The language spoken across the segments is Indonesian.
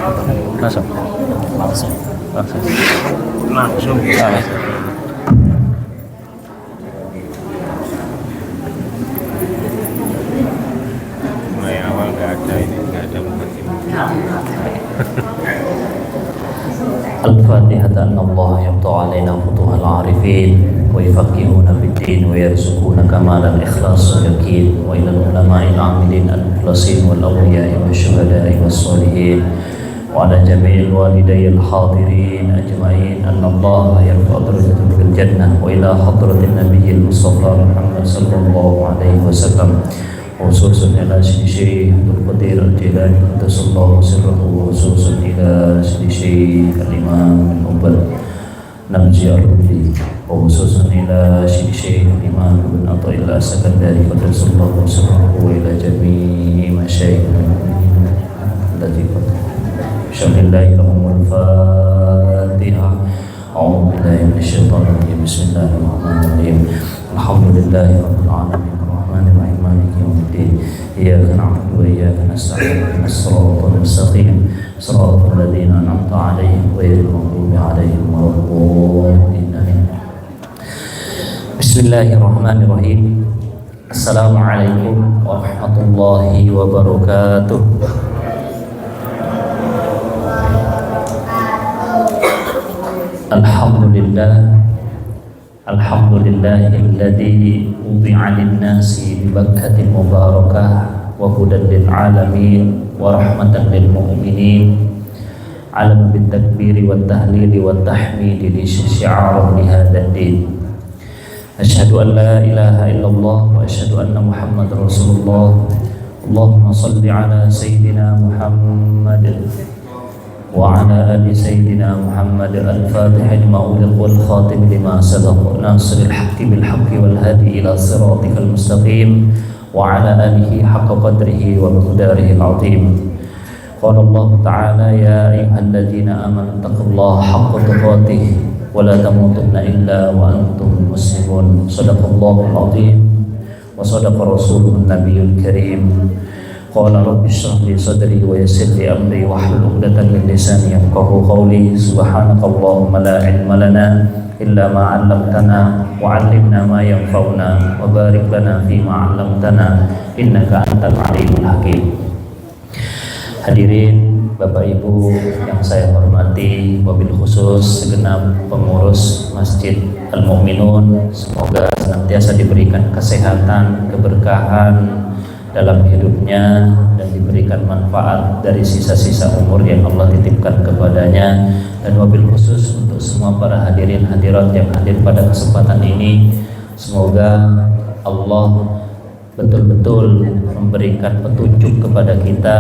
Langsung. Langsung. Langsung. Langsung. Mulai awal nggak ada ini, nggak ada mukadimah. الفاتحة أن الله يفتح علينا فتوح العارفين ويفقهون في الدين ويرزقون كمال الإخلاص واليقين وإلى العلماء العاملين المخلصين والأولياء والشهداء والصالحين وعلى جميع الوالدي الحاضرين أجمعين أن الله يرفع درجتهم في الجنة وإلى حضرة النبي المصطفى محمد صلى الله عليه وسلم خصوصا إلى شيخ عبد القدير الجيلاني قدس الله سره وخصوصا إلى شيخ الإمام الأول نبجي الرملي وخصوصا إلى شيخ الإمام بن عطاء الله السكندري قدس الله سره وإلى جميع مشايخ المؤمنين الذي قد بسم الله الرحمن الفاتحة أعوذ بالله من الشيطان الرجيم بسم الله الرحمن الرحيم الحمد لله رب العالمين الرحمن الرحيم مالك يوم الدين إياك نعبد وإياك نستعين اهدنا الصراط المستقيم صراط الذين أنعمت عليهم غير المغضوب عليهم ولا الضالين آمين. بسم الله الرحمن الرحيم. السلام عليكم ورحمة الله وبركاته. Alhamdulillahilladzi wudi'a lin-nasi bi Bakkatin mubarakah wa hudan lil alamin wa rahmatan lil mu'minin alam bit takbiri wat tahlili wat tahmidi li syi'ar li hadzal din. Asyhadu an la ilaha illallah wa asyhadu anna Muhammadar Rasulullah. Allahumma shalli ala sayyidina Muhammad وعلى آل سيدنا محمد الفاتح لما أغلق والخاتم لما سبق ناصر الحق بالحق والهادي إلى صراطك المستقيم وعلى آله حق قدره ومقداره العظيم. قال الله تعالى يا أيها الذين آمنوا اتقوا الله حق تقاته ولا تموتن إلا وأنتم مسلمون. صدق الله العظيم وصدق رسوله النبي الكريم. Qala rabbi shrah li sadri wa yassir li amri wahlul 'uqdatam min lisani yafqahu qawli. Subhanakallahumma la ilma lana illa ma 'allamtana wa 'allimna ma yanfa'una wa barik lana fi ma 'allamtana innaka antal alimul hakim. Hadirin Bapak Ibu yang saya hormati, wabil khusus segenap pengurus Masjid Al-Mu'minun, semoga senantiasa diberikan kesehatan, keberkahan dalam hidupnya dan diberikan manfaat dari sisa-sisa umur yang Allah titipkan kepadanya. Dan wabil khusus untuk semua para hadirin hadirat yang hadir pada kesempatan ini, semoga Allah betul-betul memberikan petunjuk kepada kita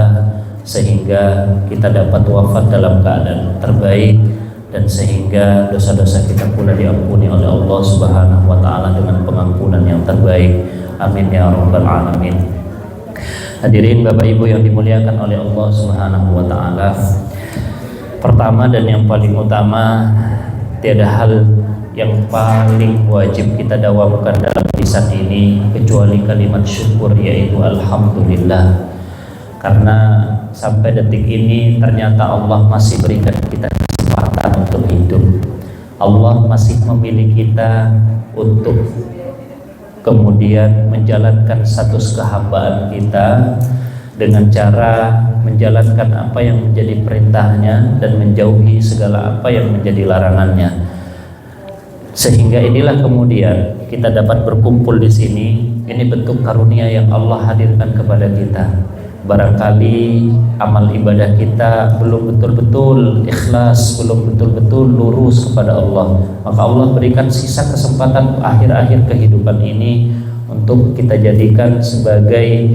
sehingga kita dapat wafat dalam keadaan terbaik dan sehingga dosa-dosa kita pula diampuni oleh Allah Subhanahu wa taala dengan pengampunan yang terbaik. Amin ya rabbal alamin. Hadirin Bapak Ibu yang dimuliakan oleh Allah Subhanahu wa taala. Pertama dan yang paling utama, tiada hal yang paling wajib kita dawamkan dalam lisan ini kecuali kalimat syukur, yaitu alhamdulillah. Karena sampai detik ini ternyata Allah masih berikan kita kesempatan untuk hidup. Allah masih memilih kita untuk kemudian menjalankan status kehambaan kita dengan cara menjalankan apa yang menjadi perintahnya dan menjauhi segala apa yang menjadi larangannya. Sehingga inilah kemudian kita dapat berkumpul di sini. Ini bentuk karunia yang Allah hadirkan kepada kita. Barangkali amal ibadah kita belum betul-betul ikhlas, belum betul-betul lurus kepada Allah, maka Allah berikan sisa kesempatan akhir-akhir kehidupan ini untuk kita jadikan sebagai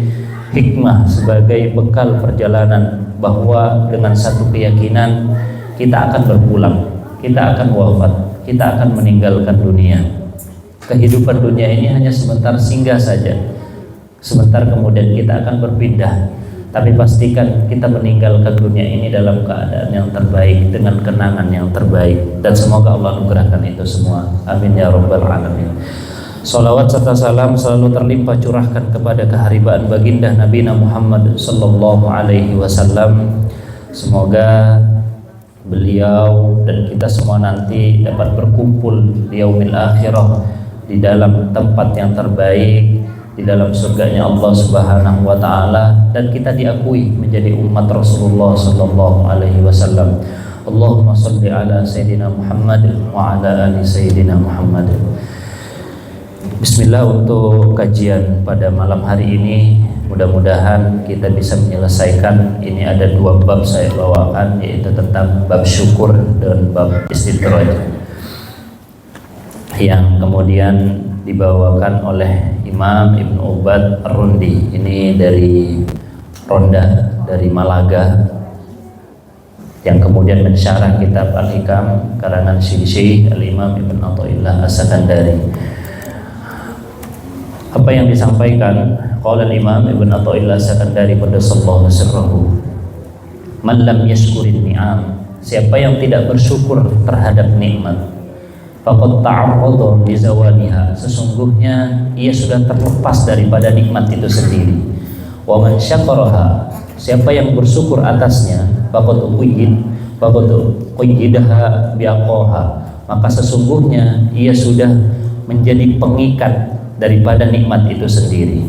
hikmah, sebagai bekal perjalanan, bahwa dengan satu keyakinan kita akan berpulang, kita akan wafat, kita akan meninggalkan dunia. Kehidupan dunia ini hanya sebentar singgah saja. Sebentar kemudian kita akan berpindah, tapi pastikan kita meninggalkan dunia ini dalam keadaan yang terbaik, dengan kenangan yang terbaik, dan semoga Allah anugerahkan itu semua. Amin ya rabbal alamin. Salawat serta salam selalu terlimpah curahkan kepada keharibaan baginda Nabi Muhammad sallallahu alaihi wasallam, Semoga beliau dan kita semua nanti dapat berkumpul di yaumil akhirah di dalam tempat yang terbaik, di dalam surganya Allah Subhanahu wa taala, dan kita diakui menjadi umat Rasulullah sallallahu alaihi wasallam. Allahumma shalli ala sayyidina Muhammad wa ala ali sayyidina Muhammad. Bismillah, untuk kajian pada malam hari ini mudah-mudahan kita bisa menyelesaikan. Ini ada 2 bab saya bawakan, yaitu tentang bab syukur dan bab istidraj, yang kemudian dibawakan oleh Imam Ibn Ubad Ar-Rundi. Ini dari Ronda, dari Malaga, yang kemudian mensyarah kitab Al-Hikam karangan Syekh Al-Imam Ibn Athaillah As-Sakandari. Apa yang disampaikan qala Imam Ibn Athaillah As-Sakandari pada sallallahu sirrahu, man lam yashkurin ni'am, siapa yang tidak bersyukur terhadap nikmat, faqad ta'arrada li zawaliha, sesungguhnya ia sudah terlepas daripada nikmat itu sendiri. Wa man syakaraha, siapa yang bersyukur atasnya, faqad qayyidaha biaqaha, maka sesungguhnya ia sudah menjadi pengikat daripada nikmat itu sendiri.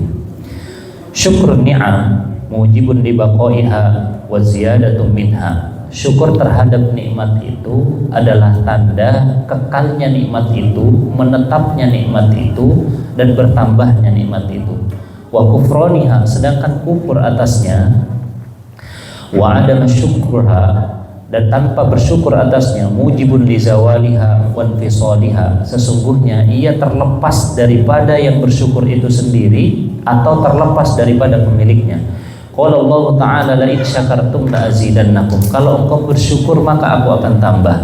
Syukur ni'am mujibun li baqaiha wa ziyadatun minha, syukur terhadap nikmat itu adalah tanda kekalnya nikmat itu, menetapnya nikmat itu, dan bertambahnya nikmat itu. Wa kufraniha, sedangkan kufur atasnya, wa adama syukurha, dan tanpa bersyukur atasnya, mujibun li zawaliha wa infisaliha, sesungguhnya ia terlepas daripada yang bersyukur itu sendiri atau terlepas daripada pemiliknya. Qala Allah Ta'ala la in syakartum la azidannakum, kalau engkau bersyukur maka aku akan tambah.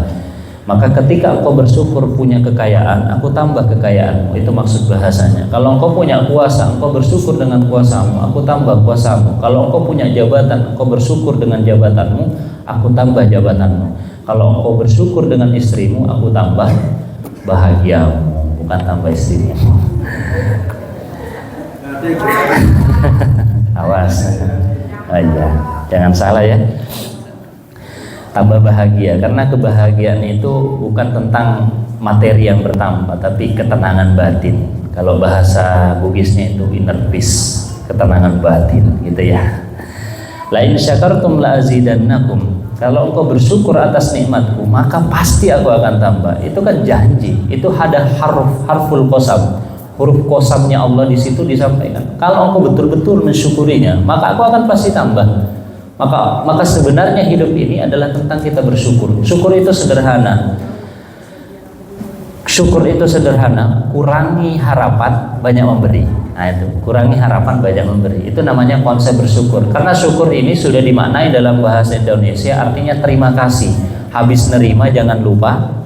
Maka ketika engkau bersyukur punya kekayaan, aku tambah kekayaanmu, itu maksud bahasanya. Kalau engkau punya kuasa, engkau bersyukur dengan kuasamu, aku tambah kuasamu. Kalau engkau punya jabatan, engkau bersyukur dengan jabatanmu, aku tambah jabatanmu. Kalau engkau bersyukur dengan istrimu, aku tambah bahagiamu, bukan tambah istrimu. Awas, aja, jangan salah ya. Tambah bahagia, karena kebahagiaan itu bukan tentang materi yang bertambah, tapi ketenangan batin. Kalau bahasa Bugisnya itu inner peace, ketenangan batin, gitu ya. La in syakartum la azidannakum, kalau engkau bersyukur atas nikmatku, maka pasti aku akan tambah. Itu kan janji, itu ada harful qasam. Huruf qasamnya Allah di situ disampaikan. Kalau engkau betul-betul mensyukurinya, maka aku akan pasti tambah. Maka sebenarnya hidup ini adalah tentang kita bersyukur. Syukur itu sederhana. Syukur itu sederhana, kurangi harapan, banyak memberi. Nah itu, kurangi harapan, banyak memberi. Itu namanya konsep bersyukur. Karena syukur ini sudah dimaknai dalam bahasa Indonesia, artinya terima kasih. Habis nerima jangan lupa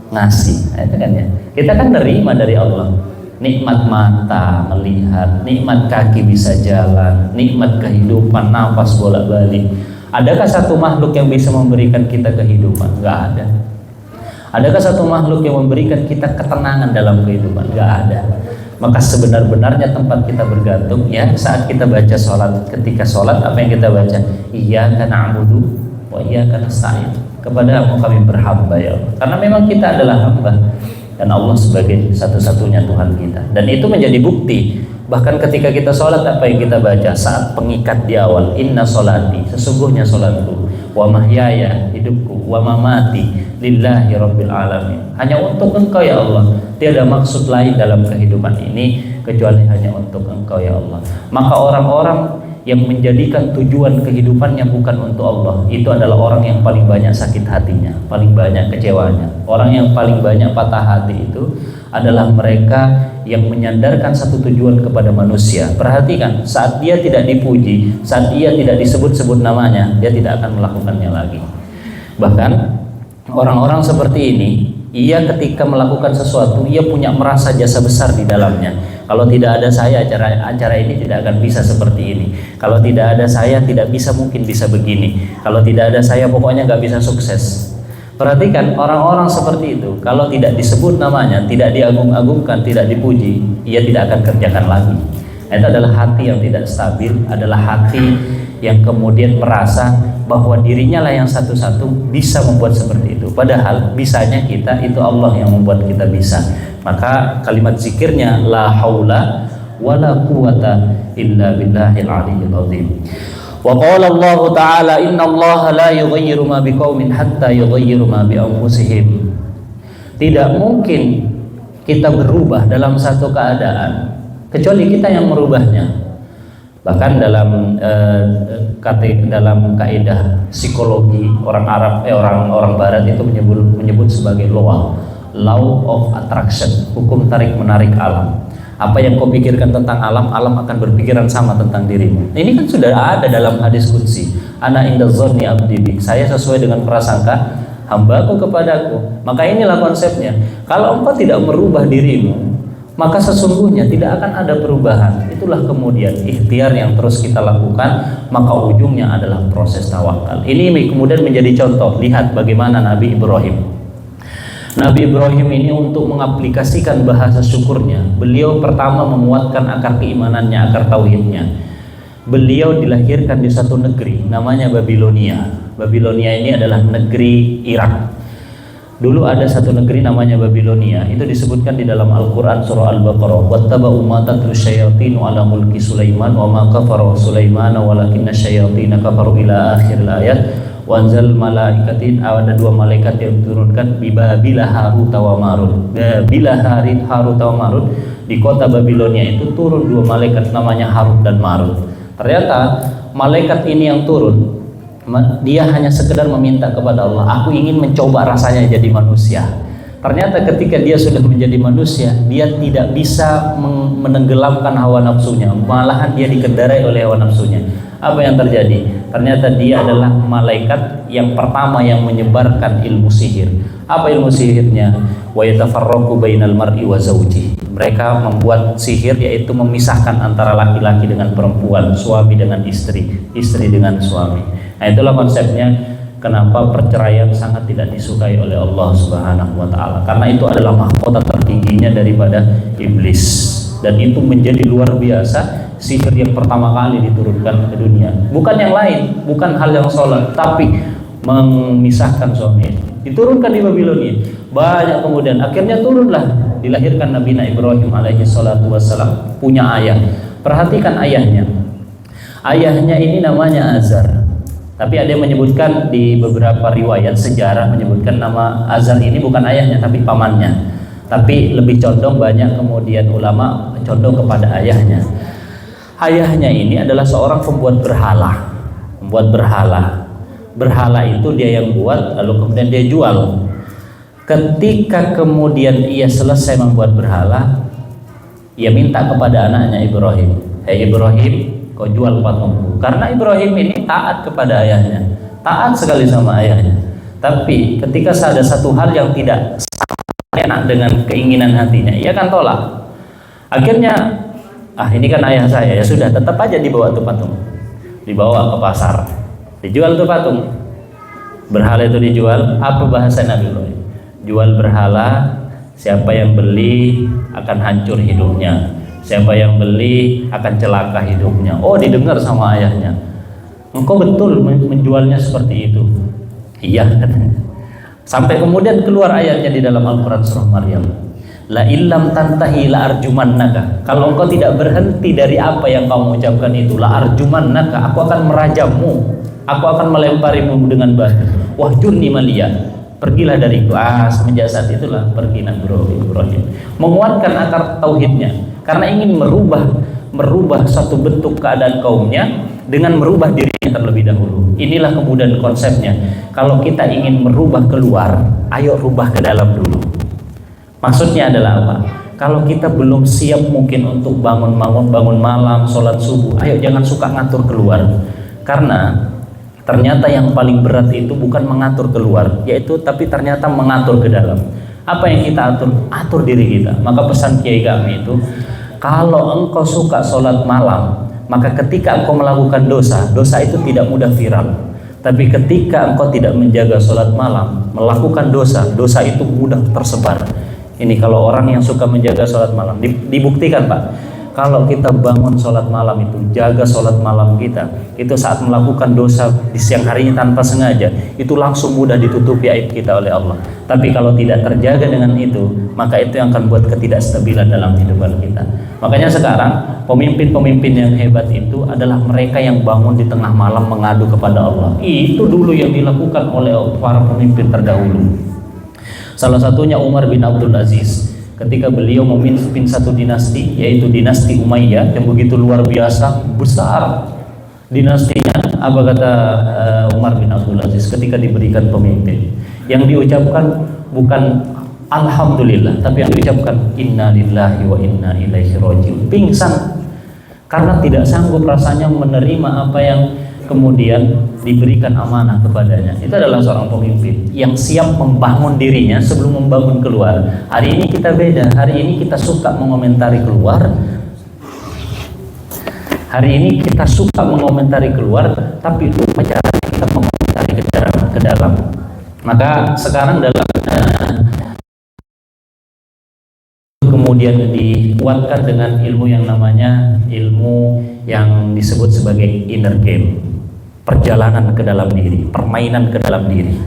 ngasih. Nah, itu kan ya. Kita kan nerima dari Allah. Nikmat mata melihat, nikmat kaki bisa jalan, nikmat kehidupan, nafas bolak-balik. Adakah satu makhluk yang bisa memberikan kita kehidupan? Gak ada. Adakah satu makhluk yang memberikan kita ketenangan dalam kehidupan? Gak ada. Maka sebenar-benarnya tempat kita bergantung ya saat kita baca sholat. Ketika sholat apa yang kita baca? Iyyaka na'budu wa iyyaka nasta'in. Kepadamu kami berhamba ya Allah. Karena memang kita adalah hamba dan Allah sebagai satu-satunya Tuhan kita. Dan itu menjadi bukti. Bahkan ketika kita sholat, apa yang kita baca saat pengikat di awal, inna sholati, sesungguhnya sholatku, wa mahyaya, hidupku, wa mamati lillahi rabbil alamin, hanya untuk engkau ya Allah. Tiada maksud lain dalam kehidupan ini kecuali hanya untuk engkau ya Allah. Maka orang-orang yang menjadikan tujuan kehidupannya bukan untuk Allah, itu adalah orang yang paling banyak sakit hatinya, paling banyak kecewanya. Orang yang paling banyak patah hati itu adalah mereka yang menyandarkan satu tujuan kepada manusia. Perhatikan, saat dia tidak dipuji, saat dia tidak disebut-sebut namanya, dia tidak akan melakukannya lagi. Bahkan orang-orang seperti ini, ia ketika melakukan sesuatu, ia punya merasa jasa besar di dalamnya. Kalau tidak ada saya, acara ini tidak akan bisa seperti ini. Kalau tidak ada saya, tidak bisa, mungkin bisa begini. Kalau tidak ada saya, pokoknya nggak bisa sukses. Perhatikan orang-orang seperti itu, kalau tidak disebut namanya, tidak diagung-agungkan, tidak dipuji, ia tidak akan kerjakan lagi. Itu adalah hati yang tidak stabil, adalah hati yang kemudian merasa bahwa dirinya lah yang satu-satu bisa membuat seperti itu. Padahal bisanya kita itu Allah yang membuat kita bisa. Maka kalimat zikirnya la haula wala quwata illa billahil aliyyil azim. Wa qala Allah ta'ala inna Allah la yughayyiru ma biqaumin hatta yughayyiru ma bi anfusihim. Tidak mungkin kita berubah dalam satu keadaan kecuali kita yang merubahnya. Bahkan dalam kaidah psikologi orang Arab, orang Barat itu menyebut sebagai law of attraction, hukum tarik menarik alam. Apa yang kau pikirkan tentang alam, alam akan berpikiran sama tentang dirimu. Ini kan sudah ada dalam hadis qudsi. Ana inda dzanni abdi bi. Saya sesuai dengan prasangka hambaku kepadaku. Maka inilah konsepnya. Kalau engkau tidak merubah dirimu, maka sesungguhnya tidak akan ada perubahan. Itulah kemudian ikhtiar yang terus kita lakukan, maka ujungnya adalah proses tawakal. Ini kemudian menjadi contoh. Lihat bagaimana Nabi Ibrahim. Nabi Ibrahim ini untuk mengaplikasikan bahasa syukurnya, beliau pertama menguatkan akar keimanannya, akar tauhidnya. Beliau dilahirkan di satu negeri namanya Babilonia. Babilonia ini adalah negeri Irak. Dulu ada satu negeri namanya Babilonia. Itu disebutkan di dalam Al-Quran surah Al-Baqarah. Wattaba'u ma tatlu syayatinu ala mulki Sulaiman wa ma kafara Sulaiman walakinna syayatina kafaru ila akhir ayat. Wanzal malaikatin, ada dua malaikat yang diturunkan Babila Harut wa Marut. Babila Harut wa Marut, di kota Babilonia itu turun dua malaikat namanya Harut dan Marut. Ternyata malaikat ini yang turun, dia hanya sekedar meminta kepada Allah, aku ingin mencoba rasanya jadi manusia. Ternyata ketika dia sudah menjadi manusia, dia tidak bisa menenggelamkan hawa nafsunya, malahan dia dikendarai oleh hawa nafsunya. Apa yang terjadi? Ternyata dia adalah malaikat yang pertama yang menyebarkan ilmu sihir. Apa ilmu sihirnya? Wa yatafarraqu bainal mar'i wa zawji. Mereka membuat sihir, yaitu memisahkan antara laki-laki dengan perempuan, suami dengan istri, istri dengan suami. Nah, itulah konsepnya. Kenapa perceraian sangat tidak disukai oleh Allah Subhanahu wa taala? Karena itu adalah mahkota tertingginya daripada iblis, dan itu menjadi luar biasa. Sihir yang pertama kali diturunkan ke dunia, bukan yang lain, bukan hal yang sholat, tapi memisahkan suami. Diturunkan di Babilonia. Banyak kemudian akhirnya turunlah, dilahirkan Nabi Ibrahim alaihi salatu wassalam, punya ayah. Perhatikan ayahnya. Ayahnya ini namanya Azar. Tapi ada yang menyebutkan di beberapa riwayat sejarah menyebutkan nama Azar ini bukan ayahnya tapi pamannya. Tapi lebih condong, banyak kemudian ulama condong kepada ayahnya. Ayahnya ini adalah seorang pembuat berhala. Membuat berhala. Berhala itu dia yang buat, lalu kemudian dia jual. Ketika kemudian ia selesai membuat berhala, ia minta kepada anaknya Ibrahim, "Hei Ibrahim, kau jual patungku." Karena Ibrahim ini taat kepada ayahnya, taat sekali sama ayahnya. Tapi ketika ada satu hal yang tidak enak dengan keinginan hatinya, ia akan tolak. Akhirnya, ini kan ayah saya, ya sudah, tetap aja dibawa tuh patung, dibawa ke pasar, dijual tuh patung. Berhala itu dijual. Apa bahasa Nabi Ibrahim? Jual berhala, siapa yang beli akan hancur hidupnya, siapa yang beli akan celaka hidupnya. Oh, didengar sama ayahnya. Engkau betul menjualnya seperti itu? Iya, katanya. Sampai kemudian keluar ayatnya di dalam Al-Quran surah Maryam. La illam tantahi la arjumannaka. Kalau engkau tidak berhenti dari apa yang kamu ucapkan itu, la arjumannaka, aku akan merajammu, aku akan melemparimu dengan batu. Wahjurni maliyah, pergilah dariku. Semenjak saat itulah pergi Nabi Ibrahim, menguatkan akar tauhidnya, karena ingin merubah satu bentuk keadaan kaumnya dengan merubah dirinya terlebih dahulu. Inilah kemudian konsepnya. Kalau kita ingin merubah keluar, ayo rubah ke dalam dulu. Maksudnya adalah apa? Kalau kita belum siap mungkin untuk bangun malam, sholat subuh, ayo jangan suka ngatur keluar. Karena ternyata yang paling berat itu bukan mengatur keluar, tapi ternyata mengatur ke dalam. Apa yang kita atur? Atur diri kita. Maka pesan kiai kami itu, kalau engkau suka sholat malam, maka ketika engkau melakukan dosa itu tidak mudah viral. Tapi ketika engkau tidak menjaga sholat malam, melakukan dosa itu mudah tersebar. Ini kalau orang yang suka menjaga sholat malam, dibuktikan Pak. kalau kita bangun sholat malam itu, jaga sholat malam kita, itu saat melakukan dosa di siang harinya tanpa sengaja, itu langsung mudah ditutupi aib kita oleh Allah. Tapi kalau tidak terjaga dengan itu, maka itu yang akan buat ketidakstabilan dalam kehidupan kita. Makanya sekarang pemimpin-pemimpin yang hebat itu adalah mereka yang bangun di tengah malam mengadu kepada Allah. Itu dulu yang dilakukan oleh para pemimpin terdahulu. Salah satunya Umar bin Abdul Aziz. Ketika beliau memimpin satu dinasti, yaitu dinasti Umayyah yang begitu luar biasa besar dinastinya, apa kata Umar bin Abdul Aziz ketika diberikan pemimpin? Yang diucapkan bukan Alhamdulillah, tapi yang diucapkan Inna lillahi wa inna ilaihi raji'un. Pingsan karena tidak sanggup rasanya menerima apa yang kemudian diberikan amanah kepadanya. Itu adalah seorang pemimpin yang siap membangun dirinya sebelum membangun keluar. Hari ini kita beda. Hari ini kita suka mengomentari keluar. Hari ini kita suka mengomentari keluar, tapi lupa cara kita mengomentari ke dalam. Maka sekarang dalam kemudian dikuatkan dengan ilmu yang namanya ilmu yang disebut sebagai inner game. Perjalanan ke dalam diri, permainan ke dalam diri.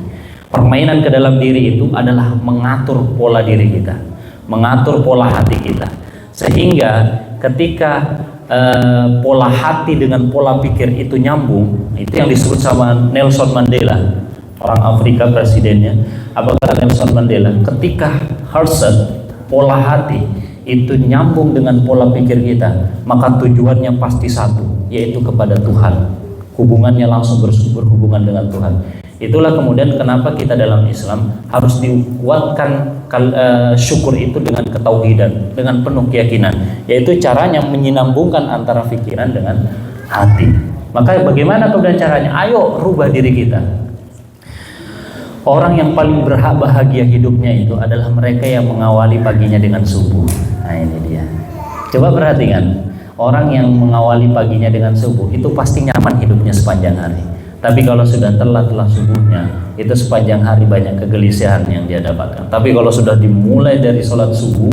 Permainan ke dalam diri itu adalah mengatur pola diri kita, mengatur pola hati kita. Sehingga ketika pola hati dengan pola pikir itu nyambung, itu yang disebut sama Nelson Mandela, orang Afrika presidennya. Apa kata Nelson Mandela? Ketika heart, pola hati itu nyambung dengan pola pikir kita, maka tujuannya pasti satu, yaitu kepada Tuhan. Hubungannya langsung berhubungan dengan Tuhan. Itulah kemudian kenapa kita dalam Islam harus dikuatkan syukur itu dengan ketauhidan, dengan penuh keyakinan, yaitu caranya menyambungkan antara pikiran dengan hati. Maka bagaimana kemudian caranya? Ayo rubah diri kita. Orang yang paling berhak bahagia hidupnya itu adalah mereka yang mengawali paginya dengan subuh. Nah ini dia. Coba perhatikan. Orang yang mengawali paginya dengan subuh itu pasti nyaman hidupnya sepanjang hari. Tapi kalau sudah telat subuhnya, itu sepanjang hari banyak kegelisahan yang dia dapatkan. Tapi kalau sudah dimulai dari sholat subuh,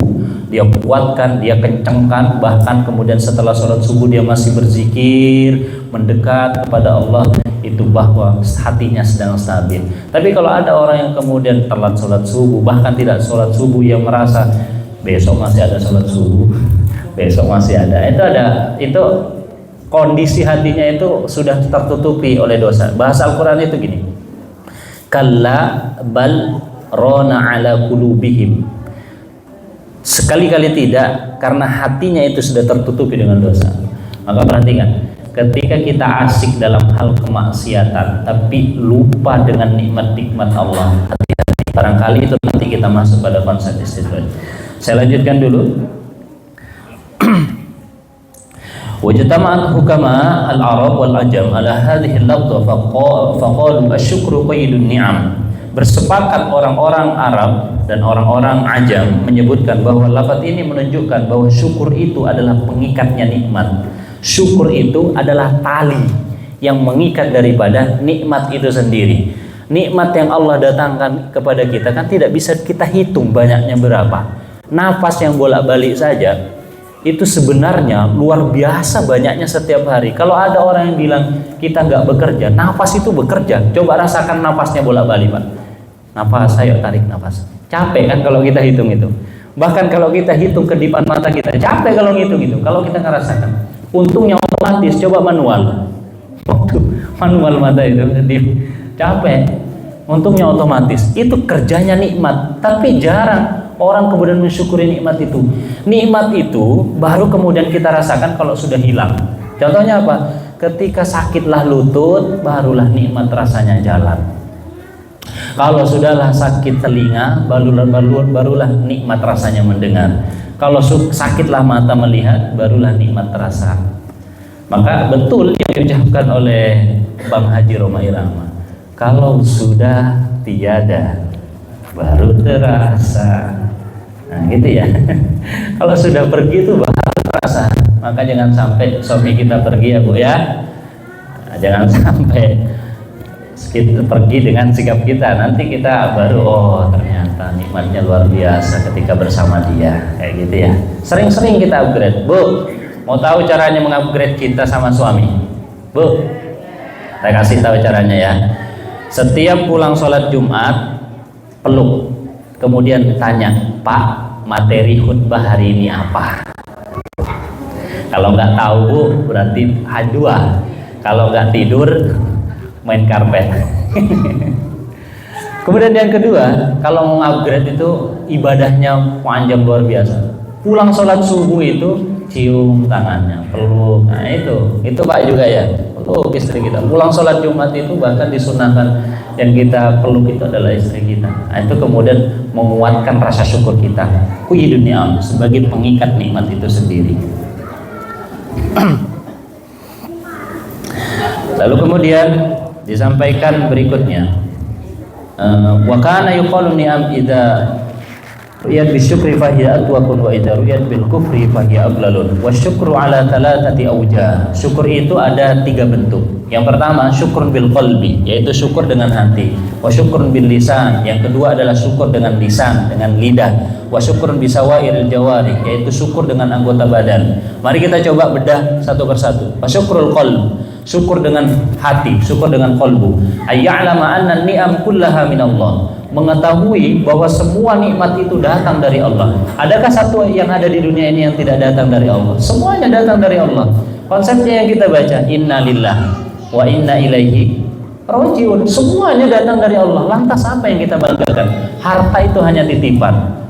dia kuatkan, dia kencangkan, bahkan kemudian setelah sholat subuh dia masih berzikir, mendekat kepada Allah, itu bahwa hatinya sedang stabil. Tapi kalau ada orang yang kemudian telat sholat subuh, bahkan tidak sholat subuh, yang merasa besok masih ada sholat subuh, besok masih ada, itu kondisi hatinya itu sudah tertutupi oleh dosa. Bahasa Al-Quran itu gini, kalla bal rona ala qulubihim, sekali-kali tidak, karena hatinya itu sudah tertutupi dengan dosa. Maka perhatikan, ketika kita asik dalam hal kemaksiatan tapi lupa dengan nikmat-nikmat Allah, hati-hati, barangkali itu nanti kita masuk pada konsep istidraj. Saya lanjutkan dulu. Wajtama'at hukama al-Arab wal-Ajam ala hadhihi al-lafdha faqalu asyukru qaidun ni'am. Bersepakat orang-orang Arab dan orang-orang Ajam menyebutkan bahwa lafaz ini menunjukkan bahwa syukur itu adalah pengikatnya nikmat. Syukur itu adalah tali yang mengikat daripada nikmat itu sendiri. Nikmat yang Allah datangkan kepada kita kan tidak bisa kita hitung banyaknya berapa. Nafas yang bolak-balik saja itu sebenarnya luar biasa banyaknya setiap hari. Kalau ada orang yang bilang kita nggak bekerja, nafas itu bekerja. Coba rasakan nafasnya bolak-balik, Pak. Nafas, ayo tarik nafas. Capek kan kalau kita hitung itu. Bahkan kalau kita hitung kedipan mata kita, capek kalau ngitung itu. Kalau kita ngerasakan, untungnya otomatis. Coba manual. Manual mata itu capek. Untungnya otomatis. Itu kerjanya nikmat, tapi jarang orang kemudian mensyukuri nikmat itu. Nikmat itu baru kemudian kita rasakan kalau sudah hilang. Contohnya apa? Ketika sakitlah lutut, barulah nikmat rasanya jalan. Kalau sudahlah sakit telinga, barulah nikmat rasanya mendengar. Kalau sakitlah mata melihat, barulah nikmat terasa. Maka betul yang diucapkan oleh Bang Haji Roma Irama, kalau sudah tiada baru terasa. Nah gitu ya. Kalau sudah pergi itu baru terasa. Maka jangan sampai suami kita pergi ya Bu ya. Nah, jangan sampai kita pergi dengan sikap kita. Nanti kita baru ternyata nikmatnya luar biasa ketika bersama dia. Kayak gitu ya. Sering-sering kita upgrade Bu. Mau tahu caranya mengupgrade cinta sama suami? Bu, saya kasih tahu caranya ya. Setiap pulang sholat Jumat, peluk, kemudian tanya, Pak, materi khutbah hari ini apa? Kalau nggak tahu Bu, berarti H2. Kalau nggak tidur, main karpet. Kemudian yang kedua, kalau mau upgrade itu ibadahnya panjang luar biasa. Pulang sholat subuh itu cium tangannya, peluk. Nah itu Pak juga ya, peluk istri kita. Pulang sholat Jumat itu bahkan disunahkan yang kita peluk itu adalah istri kita. Nah, itu kemudian menguatkan rasa syukur kita. Quyidun ni'am, sebagai pengikat nikmat itu sendiri. Lalu kemudian disampaikan berikutnya, wa kana yuqalu ni'am idza ruyat bisyukri fahiya atwaqun wa idza ruyat bil kufri fahiya ablalun. Wa syukru ala thalathati awjah. Syukur itu ada 3 bentuk. Yang pertama syukrun bil qalbi, yaitu syukur dengan hati. Wa syukrun bil lisan, yang kedua adalah syukur dengan lisan, dengan lidah. Wa syukrun bisawairil jawari, yaitu syukur dengan anggota badan. Mari kita coba bedah satu persatu. Wa syukrul qalb, syukur dengan hati, syukur dengan qalbu. Ayya'lama anna ni'am kullaha minallah, mengetahui bahwa semua nikmat itu datang dari Allah. Adakah satu yang ada di dunia ini yang tidak datang dari Allah? Semuanya datang dari Allah. Konsepnya yang kita baca, inna lillah wa inna ilaihi rajiun. Semuanya datang dari Allah. Lantas apa yang kita banggakan? Harta itu hanya titipan.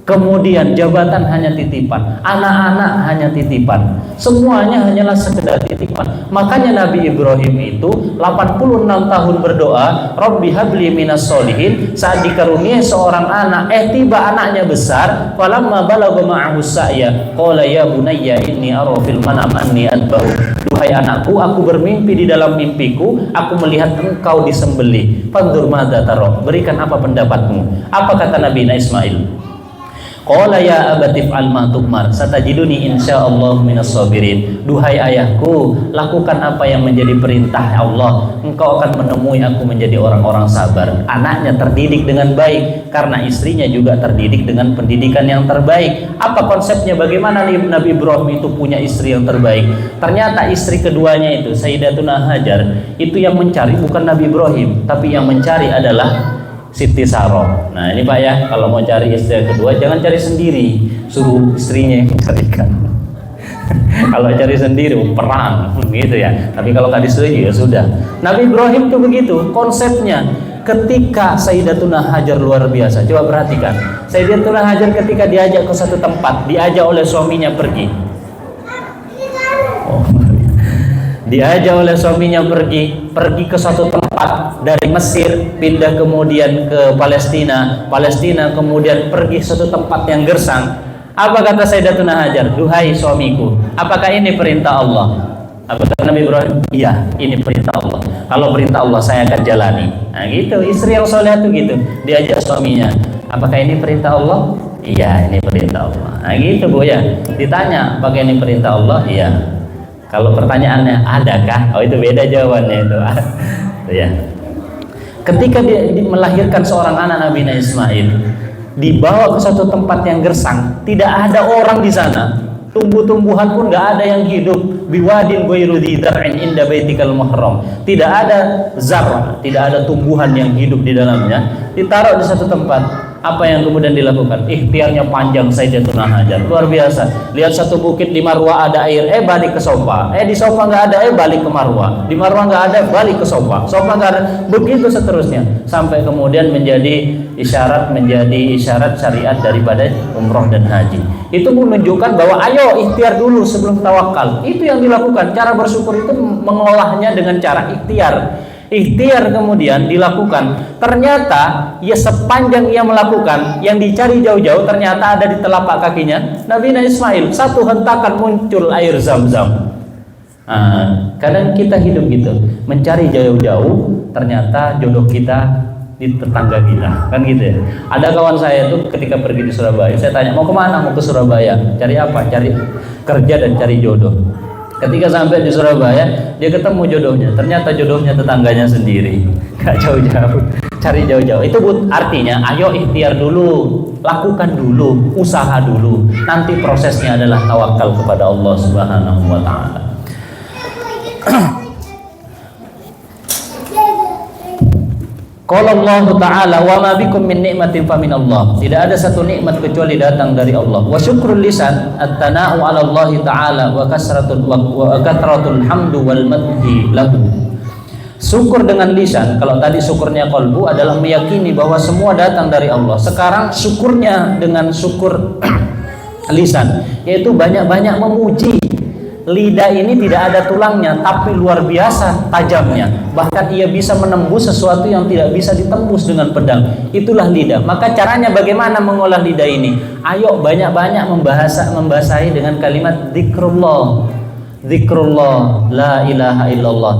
Kemudian jabatan hanya titipan, anak-anak hanya titipan, semuanya hanyalah sekedar titipan. Makanya Nabi Ibrahim itu 86 tahun berdoa, Rabbi habli minas sholihin, saat dikaruniai seorang anak, tiba anaknya besar, falamma balagha ma'ahu sa'ya, qala ya bunayya inni ara fil manam anni adbahu. Duhai anakku, aku bermimpi di dalam mimpiku, aku melihat engkau disembelih. Fanzur madza tara, berikan apa pendapatmu? Apa kata Nabi Ismail? Qala ya abatif alma tu'mar satajiduni insyaallah minas sabirin. Duhai ayahku, lakukan apa yang menjadi perintah Allah, engkau akan menemui aku menjadi orang-orang sabar. Anaknya terdidik dengan baik karena istrinya juga terdidik dengan pendidikan yang terbaik. Apa konsepnya? Bagaimana Nabi Ibrahim itu punya istri yang terbaik? Ternyata istri keduanya itu Sayyidatuna Hajar itu yang mencari bukan Nabi Ibrahim, tapi yang mencari adalah Siti Saroh. Nah ini Pak ya, kalau mau cari istri yang kedua jangan cari sendiri, suruh istrinya yang carikan. Kalau cari sendiri perang gitu ya. Tapi kalau nggak disetujui ya sudah. Nabi Ibrahim itu begitu konsepnya. Ketika Sayyidatuna Hajar luar biasa, coba perhatikan. Sayyidatuna Hajar ketika diajak ke satu tempat, diajak oleh suaminya pergi. Diajak oleh suaminya pergi ke suatu tempat, dari Mesir pindah kemudian ke Palestina kemudian pergi suatu tempat yang gersang. Apa kata Sayyidatuna Hajar? Duhai suamiku, apakah ini perintah Allah? Apa kata Nabi Ibrahim? Iya, ini perintah Allah. Kalau perintah Allah saya akan jalani. Nah gitu, istri yang soleh itu gitu, diajak suaminya, apakah ini perintah Allah? Iya, ini perintah Allah. Nah gitu Bu ya, ditanya apakah ini perintah Allah? Iya. Kalau pertanyaannya adakah? Oh itu beda jawabannya itu. Ya. Ketika dia melahirkan seorang anak Nabi Ismail, dibawa ke suatu tempat yang gersang, tidak ada orang di sana, tumbuh-tumbuhan pun nggak ada yang hidup. Biwadin ghairu dzi zar'in inda baitikal muharram, tidak ada zar, tidak ada tumbuhan yang hidup di dalamnya. Ditaruh di satu tempat. Apa yang kemudian dilakukan? Ikhtiarnya panjang Sayyidatuna Hajar, luar biasa. Lihat satu bukit di Marwah ada air, balik ke Sofa. Di Sofa nggak ada, balik ke Marwah. Di Marwah nggak ada, balik ke Sofa. Sofa nggak ada, begitu seterusnya sampai kemudian menjadi isyarat syariat daripada umroh dan haji. Itu menunjukkan bahwa ayo ikhtiar dulu sebelum tawakal. Itu yang dilakukan. Cara bersyukur itu mengolahnya dengan cara ikhtiar. Ikhtiar kemudian dilakukan. Ternyata ya sepanjang ia melakukan, yang dicari jauh-jauh ternyata ada di telapak kakinya Nabi Ismail. Satu hentakan muncul air Zam-Zam. Kadang kita hidup gitu, mencari jauh-jauh, ternyata jodoh kita di tetangga kita, kan gitu ya. Ada kawan saya tuh ketika pergi di Surabaya, saya tanya mau kemana? Mau ke Surabaya. Cari apa? Cari kerja dan cari jodoh. Ketika sampai di Surabaya, dia ketemu jodohnya. Ternyata jodohnya tetangganya sendiri, gak jauh-jauh. Cari jauh-jauh. Itu artinya ayo ikhtiar dulu, lakukan dulu, usaha dulu. Nanti prosesnya adalah tawakal kepada Allah Subhanahu wa taala. Qala Allah Ta'ala wa ma bikum min ni'matin fa min Allah. Tidak ada satu nikmat kecuali datang dari Allah. Wa syukrul lisan at-tana'u 'ala Allah Ta'ala wa kathratul hamdu wal madhi lahu. Syukur dengan lisan, kalau tadi syukurnya qalbu adalah meyakini bahwa semua datang dari Allah. Sekarang syukurnya dengan syukur lisan, yaitu banyak-banyak memuji. Lidah ini tidak ada tulangnya, tapi luar biasa tajamnya. Bahkan ia bisa menembus sesuatu yang tidak bisa ditembus dengan pedang. Itulah lidah. Maka caranya bagaimana mengolah lidah ini? Ayo banyak-banyak membasahi dengan kalimat zikrullah. Zikrullah, la ilaha illallah.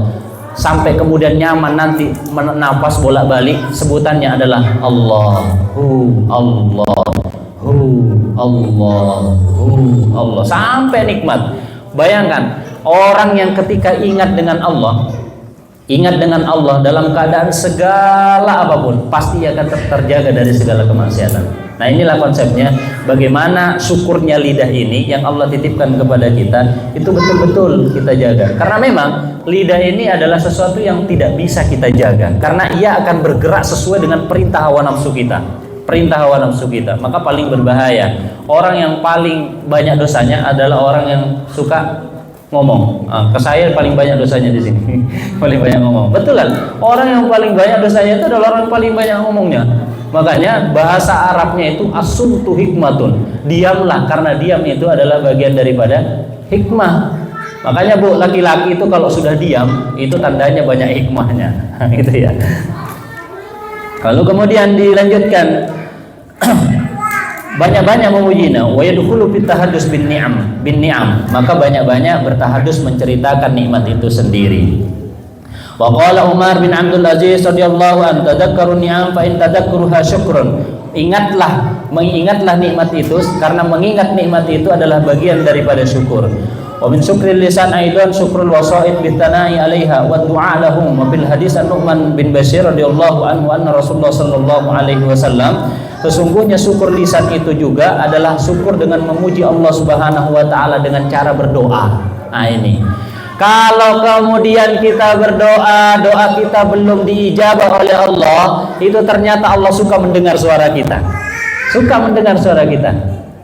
Sampai kemudian nyaman nanti menafas bolak-balik, sebutannya adalah Allahu, Allahu, Allahu, Allah. Sampai nikmat. Bayangkan orang yang ketika ingat dengan Allah dalam keadaan segala apapun, pasti akan terjaga dari segala kemaksiatan. Nah, inilah konsepnya, bagaimana syukurnya lidah ini yang Allah titipkan kepada kita, itu betul-betul kita jaga. Karena memang lidah ini adalah sesuatu yang tidak bisa kita jaga, karena ia akan bergerak sesuai dengan perintah hawa nafsu kita. Maka paling berbahaya orang yang paling banyak dosanya adalah orang yang suka ngomong. Ke saya paling banyak dosanya di sini. Paling banyak ngomong. Betul kan? Orang yang paling banyak dosanya itu adalah orang yang paling banyak ngomongnya. Makanya bahasa Arabnya itu as-sumtu hikmatun. Diamlah, karena diam itu adalah bagian daripada hikmah. Makanya Bu, laki-laki itu kalau sudah diam itu tandanya banyak hikmahnya. Gitu ya. Lalu kemudian dilanjutkan banyak-banyak memujinya, wa yadkhulu fit tahaddus bin ni'am, maka banyak-banyak bertahadus menceritakan nikmat itu sendiri. Wa qala Umar bin Abdul Aziz radhiyallahu anhu, tadhakkarun ni'am fa in tadhakkuruha syukrun. Mengingatlah nikmat itu, karena mengingat nikmat itu adalah bagian daripada syukur. Wa min syukril lisan aidan syukrul wasa'id bitana'i 'alaiha wa du'a lahum. Wa bil hadis An-Nu'man bin Bashir radhiyallahu anhu anna Rasulullah sallallahu alaihi wasallam, sesungguhnya syukur lisan itu juga adalah syukur dengan memuji Allah Subhanahu wa taala dengan cara berdoa. Nah, ini. Kalau kemudian kita berdoa, doa kita belum diijabah oleh Allah, itu ternyata Allah suka mendengar suara kita.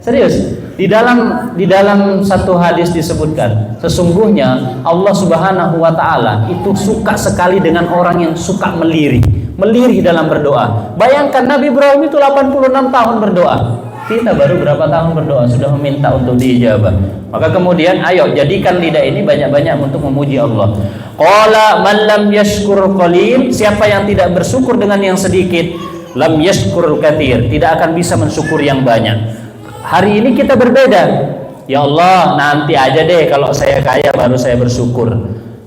Serius. Di dalam satu hadis disebutkan, sesungguhnya Allah Subhanahu wa taala itu suka sekali dengan orang yang suka melirih dalam berdoa. Bayangkan Nabi Ibrahim itu 86 tahun berdoa. Kita baru berapa tahun berdoa sudah meminta untuk diijabah. Maka kemudian ayo jadikan lidah ini banyak-banyak untuk memuji Allah. Qala man lam yashkur qalil, siapa yang tidak bersyukur dengan yang sedikit, lam yashkur katsir, tidak akan bisa mensyukur yang banyak. Hari ini kita berbeda. Ya Allah, nanti aja deh kalau saya kaya baru saya bersyukur.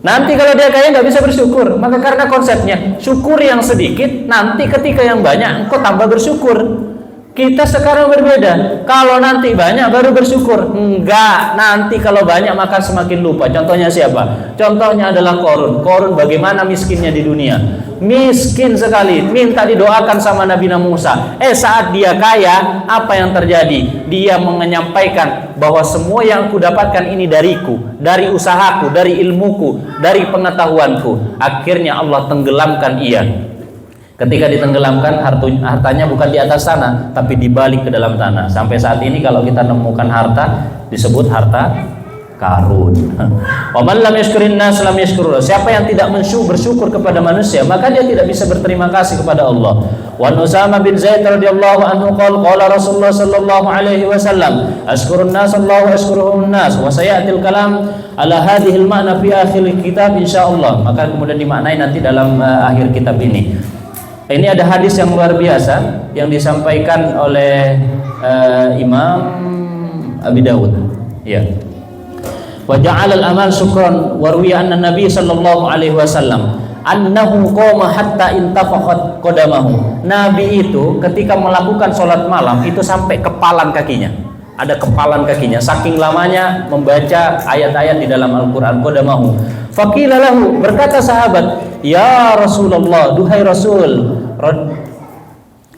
Nanti kalau dia kaya nggak bisa bersyukur. Maka karena konsepnya syukur yang sedikit, nanti ketika yang banyak engkau tambah bersyukur. Kita sekarang berbeda. Kalau nanti banyak baru bersyukur. Enggak, nanti kalau banyak maka semakin lupa. Contohnya siapa? Contohnya adalah Qarun. Qarun bagaimana miskinnya di dunia? Miskin sekali, minta didoakan sama Nabi Musa. Saat dia kaya, apa yang terjadi? Dia menyampaikan bahwa semua yang aku dapatkan ini dariku, dari usahaku, dari ilmuku, dari pengetahuanku. Akhirnya Allah tenggelamkan ia. Ketika ditenggelamkan, hartanya bukan di atas tanah, tapi dibalik ke dalam tanah. Sampai saat ini kalau kita nemukan harta, disebut harta karun. Wa man lam yashkurin nas lam yashkurullah. Siapa yang tidak bersyukur kepada manusia, maka dia tidak bisa berterima kasih kepada Allah. Wa Usama bin Zaid radhiyallahu anhu qala Rasulullah sallallahu alaihi wasallam, ashkurun nas Allahu ashkuruhum nas, wa sayatil kalam ala hadhihi al-ma'na fi akhir kitab insyaallah. Maka kemudian dimaknai nanti dalam akhir kitab ini. Ini ada hadis yang luar biasa yang disampaikan oleh Imam Abi Dawud. Ya. Wa ja'ala al-amal syukran wa ruwiya anna Nabi sallallahu alaihi wasallam annahu qama hatta intafaqat qadamahu. Nabi itu ketika melakukan sholat malam itu sampai kepalan kakinya. Ada kepalan kakinya, saking lamanya membaca ayat-ayat di dalam Al-Quran. Qadamahu. Faqila lahu, berkata sahabat, ya Rasulullah, duhai Rasul,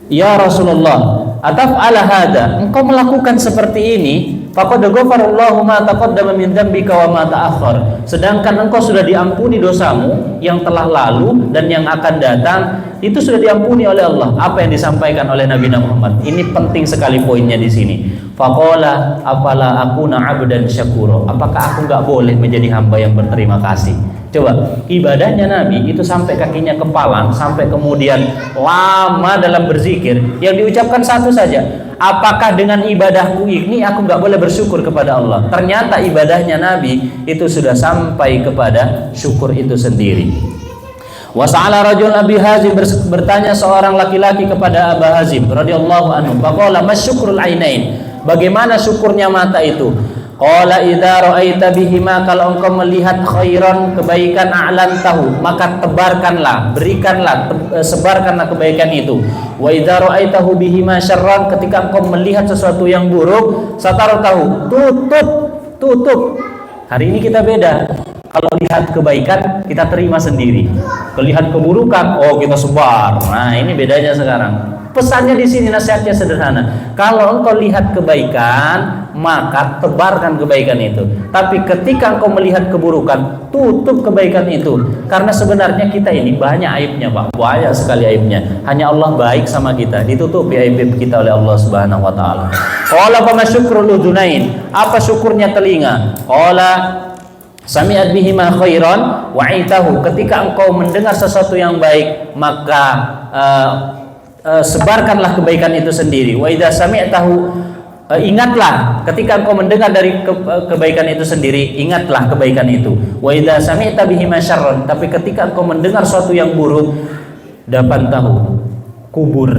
Ya Rasulullah, ataf'ala hada, engkau melakukan seperti ini, faqad ghafarallahu ma taqaddama min dzambika wa ma ta'akhkhar. Sedangkan engkau sudah diampuni dosamu yang telah lalu dan yang akan datang, itu sudah diampuni oleh Allah. Apa yang disampaikan oleh Nabi Muhammad? Ini penting sekali poinnya di sini. Faqala afala akuna 'abdan syakura. Apakah aku enggak boleh menjadi hamba yang berterima kasih? Coba, ibadahnya Nabi itu sampai kakinya kepalang, sampai kemudian lama dalam berzikir, yang diucapkan satu saja, apakah dengan ibadahku ini aku nggak boleh bersyukur kepada Allah? Ternyata ibadahnya Nabi itu sudah sampai kepada syukur itu sendiri. Wasa'ala rajul Abi Hazim, bertanya seorang laki-laki kepada Abu Hazim radhiyallahu anhu, faqala masyukrul ainain, bagaimana syukurnya mata itu? Qala idza ra'aita bihima, kalau engkau melihat khairan, kebaikan, a'lan tahu, maka tebarkanlah, berikanlah, sebarkanlah kebaikan itu. Wa idza ra'aitahu bihima syarran, ketika engkau melihat sesuatu yang buruk, satar tahu, tutup. Hari ini kita beda. Kalau lihat kebaikan kita terima sendiri. Kalau lihat keburukan, oh kita sebar. Nah, ini bedanya sekarang. Pesannya di sini, nasihatnya sederhana. Kalau engkau lihat kebaikan, maka tebarkan kebaikan itu. Tapi ketika engkau melihat keburukan, tutup kebaikan itu. Karena sebenarnya kita ini banyak aibnya, Pak. Banyak sekali aibnya. Hanya Allah baik sama kita. Ditutupi aib kita oleh Allah Subhanahu wa taala. Qala fa masyukrul udunain. Apa syukurnya telinga? Qala sami'at bihima khairan wa'itahu, ketika engkau mendengar sesuatu yang baik, maka sebarkanlah kebaikan itu sendiri. Wa idza sami'tahu, ingatlah ketika engkau mendengar dari kebaikan itu sendiri, ingatlah kebaikan itu. Wa idza sami'ta bihima syarran, tapi ketika engkau mendengar sesuatu yang buruk, dapat tahu, kubur.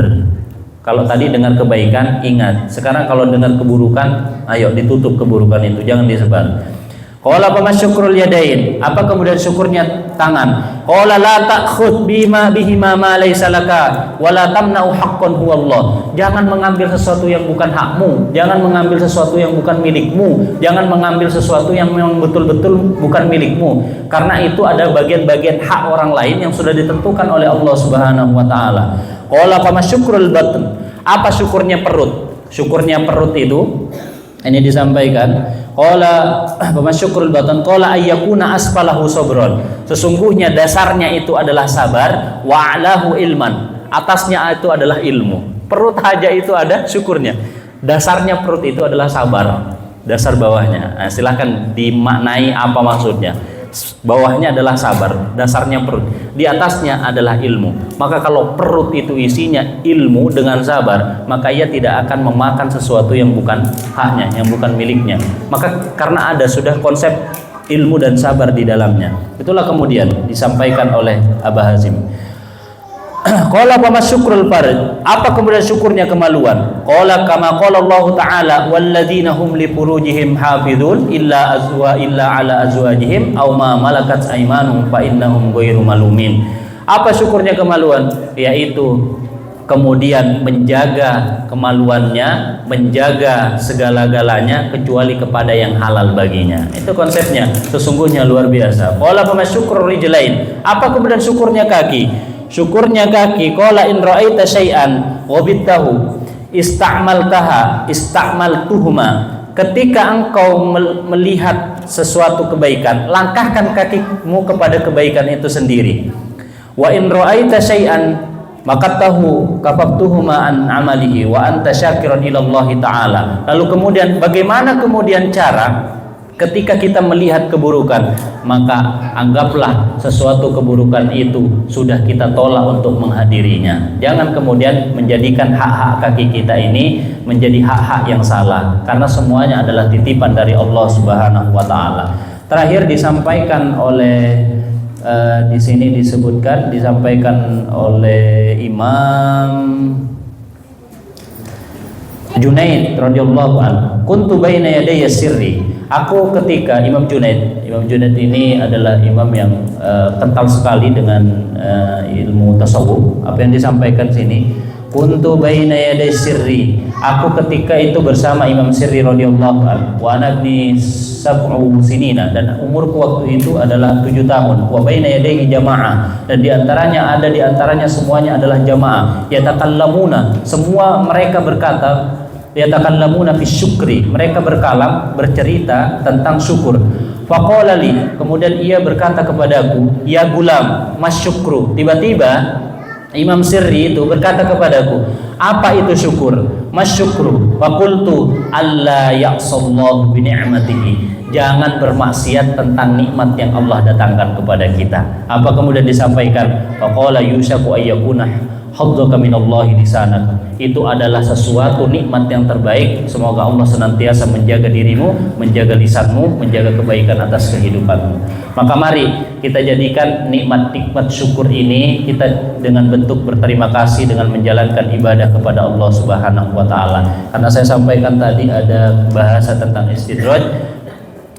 Kalau tadi dengar kebaikan, ingat. Sekarang kalau dengar keburukan, ayo ditutup keburukan itu, jangan disebar. Qala fa masyukrul yadain, apa kemudian syukurnya tangan? Qala la ta'khud bihima ma laysa laka wa la tamna'u haqqan huwallah. Jangan mengambil sesuatu yang bukan hakmu, jangan mengambil sesuatu yang bukan milikmu, jangan mengambil sesuatu yang memang betul-betul bukan milikmu, karena itu ada bagian-bagian hak orang lain yang sudah ditentukan oleh Allah Subhanahu wa taala. Qala fa masyukrul batn, apa syukurnya perut? Syukurnya perut itu ini disampaikan, qala pemasyukrul batan, qala ayyakuna asfalahu sabron, sesungguhnya dasarnya itu adalah sabar, wa alahu ilman, atasnya itu adalah ilmu. Perut aja itu ada syukurnya, dasarnya perut itu adalah sabar, dasar bawahnya. Nah, silahkan dimaknai apa maksudnya. Bawahnya adalah sabar, dasarnya perut, di atasnya adalah ilmu. Maka kalau perut itu isinya ilmu dengan sabar, maka ia tidak akan memakan sesuatu yang bukan haknya, yang bukan miliknya. Maka karena ada sudah konsep ilmu dan sabar di dalamnya, itulah kemudian disampaikan oleh Abu Hazim. Qala fa masyukrul fard, apa kemudian syukurnya kemaluan? Qala kama qala Allah taala walladzina hum li furujihim hafizun illa ala azwajihim aw ma malakat aymanuhum fa innahum ghairu malumin. Apa syukurnya kemaluan? Yaitu kemudian menjaga kemaluannya, menjaga segala-galanya kecuali kepada yang halal baginya. Itu konsepnya, sesungguhnya luar biasa. Qala fa masyukrul rijlain, apa kemudian syukurnya kaki? Syukurnya kaki, qala in ra'aita syai'an wabittahu ista'maltuhuma, ketika engkau melihat sesuatu kebaikan, langkahkan kakimu kepada kebaikan itu sendiri. Wa in ra'aita syai'an maqattahu kafaftuhuma an amalihi wa anta syakiran ila Allah taala. Lalu kemudian bagaimana kemudian cara ketika kita melihat keburukan, maka anggaplah sesuatu keburukan itu sudah kita tolak untuk menghadirinya. Jangan kemudian menjadikan hak-hak kaki kita ini menjadi hak-hak yang salah, karena semuanya adalah titipan dari Allah Subhanahu wa taala. Terakhir disampaikan oleh di sini disampaikan oleh Imam Junaid radhiyallahu anhu, kuntu baina yadayya sirri. Aku ketika Imam Junaid ini adalah imam yang kental sekali dengan ilmu tasawuf. Apa yang disampaikan sini, kuntu baina yaday sirri, aku ketika itu bersama Imam Sirri radhiyallahu anhu, wa ana ibni sab'u sinina, dan umurku waktu itu adalah 7 tahun, wa baina yadayhi jamaah, dan di antaranya semuanya adalah jamaah, yatakallamuna, semua mereka berkata, yatakallamuna fi syukri, mereka bercerita tentang syukur. Faqala li, kemudian ia berkata kepadaku, ya gulam, masyukru. Tiba-tiba Imam Sirri itu berkata kepadaku, apa itu syukur? Masyukru. Faqultu alla ya'sallahu bi ni'matihi, jangan bermaksiat tentang nikmat yang Allah datangkan kepada kita. Apa kemudian disampaikan? Faqala yusaku ayyakuna hadzaka minallahi lisanak, itu adalah sesuatu nikmat yang terbaik. Semoga Allah senantiasa menjaga dirimu, menjaga lisanmu, menjaga kebaikan atas kehidupanmu. Maka mari kita jadikan nikmat-nikmat syukur ini kita dengan bentuk berterima kasih dengan menjalankan ibadah kepada Allah Subhanahu wa taala. Karena saya sampaikan tadi ada bahasa tentang istidraj,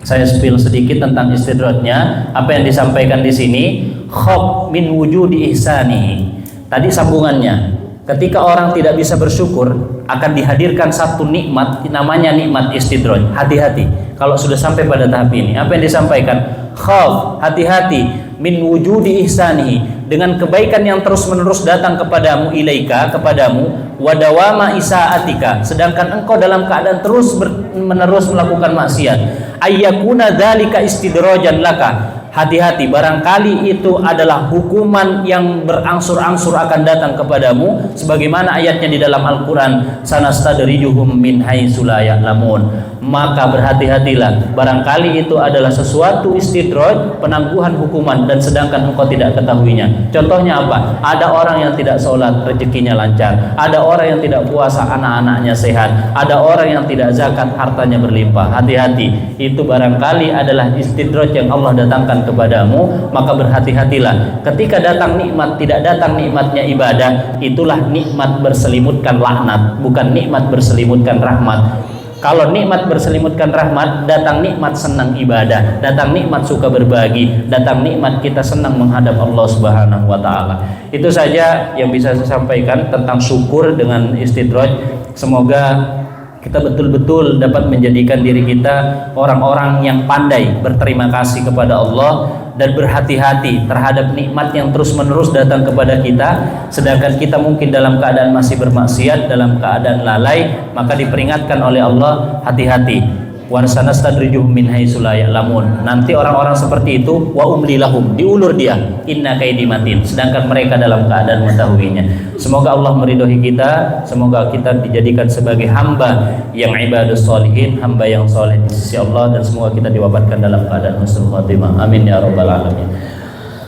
saya spill sedikit tentang istidrajnya. Apa yang disampaikan di sini? Khab min wujudi ihsanihi. Tadi sambungannya, ketika orang tidak bisa bersyukur akan dihadirkan satu nikmat, namanya nikmat istidraj. Hati-hati kalau sudah sampai pada tahap ini. Apa yang disampaikan? Khaf, hati-hati, min wujudi ihsanihi, dengan kebaikan yang terus-menerus datang kepadamu, ilaika, kepadamu, wadawama isaatika, sedangkan engkau dalam keadaan terus-menerus melakukan maksiat. Ayyakuna dzalika istidrajan laka, hati-hati, barangkali itu adalah hukuman yang berangsur-angsur akan datang kepadamu, sebagaimana ayatnya di dalam Al-Quran, sanastadrijuhum min haitsu la ya'lamun. Maka berhati-hatilah, barangkali itu adalah sesuatu istidraj, penangguhan hukuman, dan sedangkan engkau tidak ketahuinya. Contohnya apa? Ada orang yang tidak sholat, rezekinya lancar. Ada orang yang tidak puasa, anak-anaknya sehat. Ada orang yang tidak zakat, hartanya berlimpah. Hati-hati, itu barangkali adalah istidraj yang Allah datangkan kepadamu. Maka berhati-hatilah ketika datang nikmat, tidak datang nikmatnya ibadah, itulah nikmat berselimutkan laknat, bukan nikmat berselimutkan rahmat. Kalau nikmat berselimutkan rahmat, datang nikmat senang ibadah, datang nikmat suka berbagi, datang nikmat kita senang menghadap Allah Subhanahu wa taala. Itu saja yang bisa saya sampaikan tentang syukur dengan istidraj. Semoga kita betul-betul dapat menjadikan diri kita orang-orang yang pandai berterima kasih kepada Allah dan berhati-hati terhadap nikmat yang terus-menerus datang kepada kita, sedangkan kita mungkin dalam keadaan masih bermaksiat, dalam keadaan lalai. Maka diperingatkan oleh Allah, hati-hati, wa sanastadrijuhum min haitsu la ya'lamun. Nanti orang-orang seperti itu, wa umli lahum, diulur dia, inna kaidi matin, sedangkan mereka dalam keadaan mengetahuinya. Semoga Allah meridhoi kita, semoga kita dijadikan sebagai hamba yang ibadus sholihin, hamba yang soleh di sisi Allah, dan semoga kita diwafatkan dalam keadaan husnul khatimah. Amin ya rabbal alamin.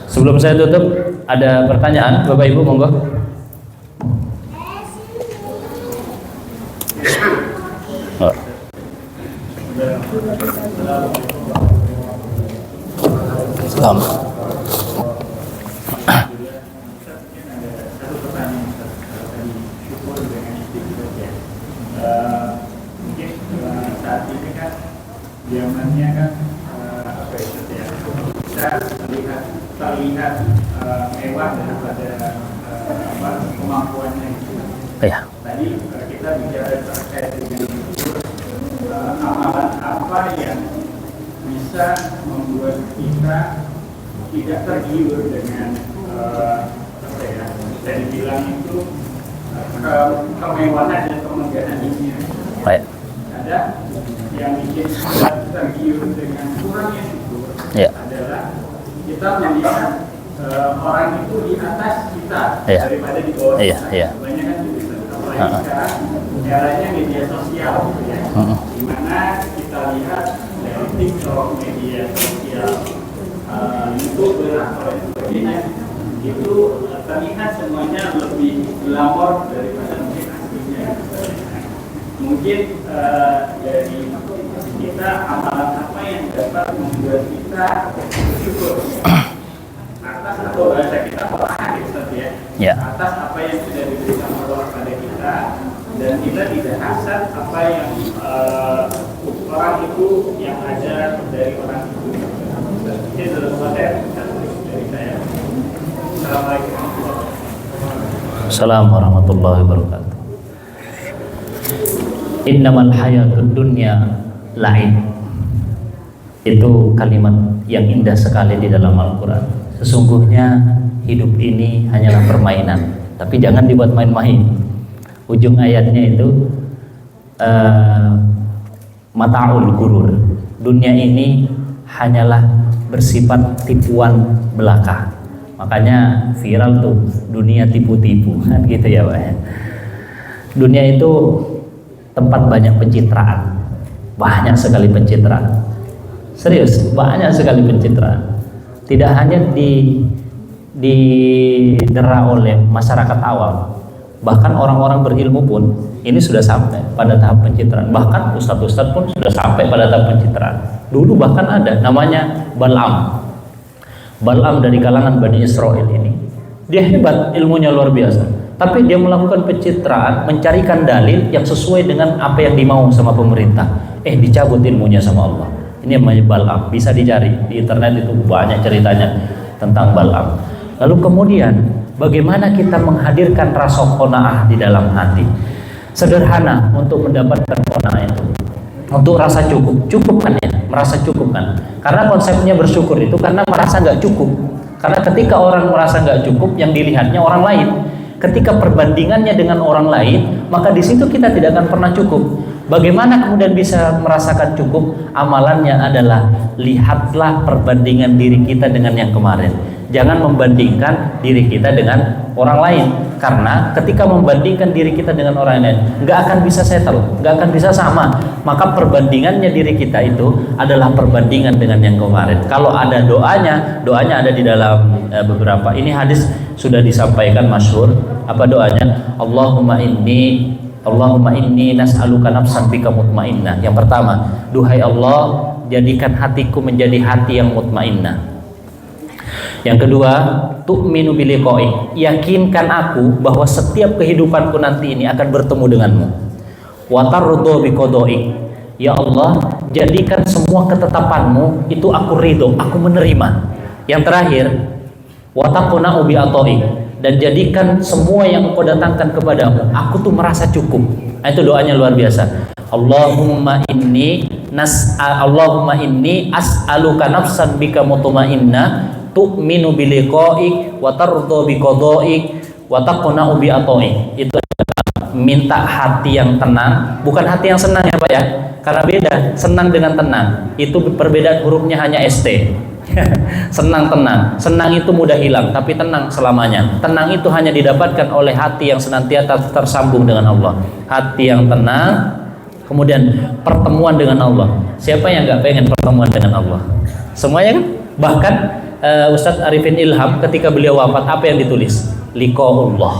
Sebelum saya tutup, ada pertanyaan Bapak Ibu, monggo. Selamat. Mungkin saat ini kan zamannya kan apa itu ya, kita terlihat mewah daripada kemampuannya itu. Ya. Tadi kita bicara terkait dengan amalan apa yang bisa membuat kita tidak tergiur dengan apa ya, bisa dibilang itu kemewahan dan kemegahan dunia. Baik. Ada yang bikin kita tergiur dengan kurangnya syukur, adalah kita melihat orang itu di atas kita daripada di bawah kita. Banyak kan gitu. Apalagi sekarang eranya media sosial gitu ya, di mana kita lihat dari TikTok, media sosial, YouTube atau sebagainya, itu terlihat semuanya lebih glamor daripada mungkin aslinya. Mungkin dari kita, amalan apa yang dapat membuat kita bersyukur atas, atau bahasa kita bersyukur ya, atas apa yang sudah diberikan Allah pada kita, dan kita tidak hasad apa yang orang itu yang ada dari orang itu. Ini adalah dari saya. Assalamualaikum warahmatullahi wabarakatuh. Assalamualaikum warahmatullahi wabarakatuh. Innamal hayatud dunya la'ib. Itu kalimat yang indah sekali di dalam Al-Quran. Sesungguhnya hidup ini hanyalah permainan, tapi jangan dibuat main-main. Ujung ayatnya itu mata'ul gurur. Dunia ini hanyalah bersifat tipuan belaka. Makanya viral tuh, dunia tipu-tipu kan gitu ya Pak. Dunia itu tempat banyak pencitraan, banyak sekali pencitraan. Serius, banyak sekali pencitraan. Tidak hanya didera oleh masyarakat awam, bahkan orang-orang berilmu pun ini sudah sampai pada tahap pencitraan. Bahkan ustadz-ustadz pun sudah sampai pada tahap pencitraan. Dulu bahkan ada namanya Bal'am. Bal'am dari kalangan Bani Israel ini, dia hebat, ilmunya luar biasa. Tapi dia melakukan pencitraan, mencarikan dalil yang sesuai dengan apa yang dimau sama pemerintah. Dicabut ilmunya sama Allah. Ini namanya Bal'am, bisa dicari di internet, itu banyak ceritanya tentang Bal'am. Lalu kemudian bagaimana kita menghadirkan rasa qanaah di dalam hati? Sederhana untuk mendapatkan qanaah itu, untuk rasa cukup kan ya, merasa cukup kan? Karena konsepnya bersyukur itu karena merasa nggak cukup. Karena ketika orang merasa nggak cukup, yang dilihatnya orang lain. Ketika perbandingannya dengan orang lain, maka di situ kita tidak akan pernah cukup. Bagaimana kemudian bisa merasakan cukup? Amalannya adalah lihatlah perbandingan diri kita dengan yang kemarin. Jangan membandingkan diri kita dengan orang lain, karena ketika membandingkan diri kita dengan orang lain nggak akan bisa settle, nggak akan bisa sama. Maka perbandingannya diri kita itu adalah perbandingan dengan yang kemarin. Kalau ada doanya ada di dalam beberapa. Ini hadis sudah disampaikan masyhur. Apa doanya? Allahumma inni nas'aluka nafsan bika mutmainnah. Yang pertama, duhai Allah, jadikan hatiku menjadi hati yang mutmainnah. Yang kedua, tu'minu biliqa'i, yakinkan aku bahwa setiap kehidupanku nanti ini akan bertemu denganmu. Wa tarudhu biqada'i, ya Allah, jadikan semua ketetapanmu itu aku ridho, aku menerima. Yang terakhir, wa taqna'u bi'ata'i, dan jadikan semua yang engkau datangkan kepadamu aku tuh merasa cukup. Itu doanya luar biasa. Allahumma inni as'aluka nafsan bika mutmainnah tu'minu biliqa'ik wa tarudhu biqada'ik wa taqna'u bi'ata'i. Itu minta hati yang tenang, bukan hati yang senang ya Pak ya. Karena beda senang dengan tenang. Itu perbedaan hurufnya hanya ST. Senang tenang. Senang itu mudah hilang, tapi tenang selamanya. Tenang itu hanya didapatkan oleh hati yang senantiasa tersambung dengan Allah. Hati yang tenang, kemudian pertemuan dengan Allah. Siapa yang nggak pengen pertemuan dengan Allah? Semuanya kan? Bahkan Ustadz Arifin Ilham ketika beliau wafat, apa yang ditulis? Liqa'ullah,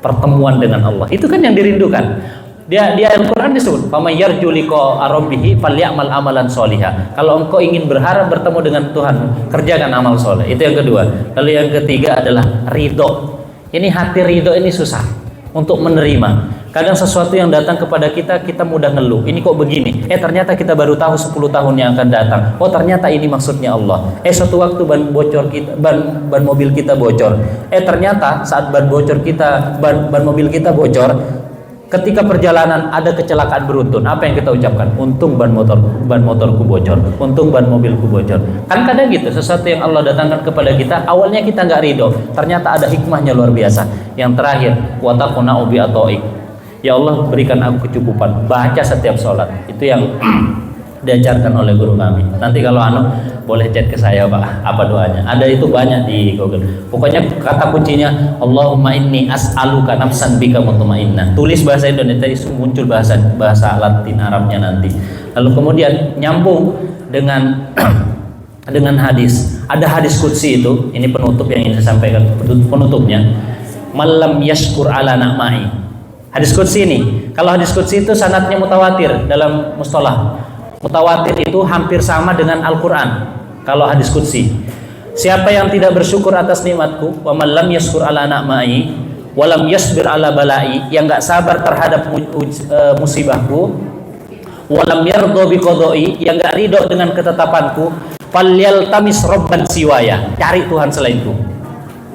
pertemuan dengan Allah. Itu kan yang dirindukan. Dia Al-Quran disebut faman yarju liqa'a rabbih falyamal amalan sholiha. Kalau engkau ingin berharap bertemu dengan Tuhan, kerjakan amal soleh. Itu yang kedua. Lalu yang ketiga adalah ridho. Ini hati ridho ini susah untuk menerima. Kadang sesuatu yang datang kepada kita mudah ngeluh. Ini kok begini? Ternyata kita baru tahu 10 tahun yang akan datang. Oh ternyata ini maksudnya Allah. Suatu waktu ban mobil kita bocor. Ternyata saat ban mobil kita bocor, ketika perjalanan ada kecelakaan beruntun, apa yang kita ucapkan? Untung ban motorku bocor, untung ban mobilku bocor. Kan kadang gitu, sesuatu yang Allah datangkan kepada kita, awalnya kita nggak ridho, ternyata ada hikmahnya luar biasa. Yang terakhir, wa taqna'u bi'ataik. Ya Allah, berikan aku kecukupan. Baca setiap sholat. Itu yang diajarkan oleh guru kami. Nanti kalau boleh chat ke saya Pak, apa doanya? Ada itu banyak di Google. Pokoknya kata kuncinya Allahumma inni as'aluka nafsan bika mutmainnah. Tulis bahasa Indonesia, muncul bahasa Latin Arabnya nanti. Lalu kemudian nyambung dengan dengan hadis. Ada hadis qudsi itu. Ini penutup yang ingin saya sampaikan. Penutupnya, malam yashkur ala na'mai. Hadis qudsi ini, kalau hadis qudsi itu sanadnya mutawatir dalam mustalah. Mutawatir itu hampir sama dengan Al-Quran. Kalau hadis qudsi, siapa yang tidak bersyukur atas nikmatku, wa man lam yashkur ala na'mai wa lam yasbir ala balai, yang enggak sabar terhadap musibahku, wa lam yardo biqadai, yang enggak ridho dengan ketetapanku, falyaltamis rabban siwaya, cari Tuhan selainku.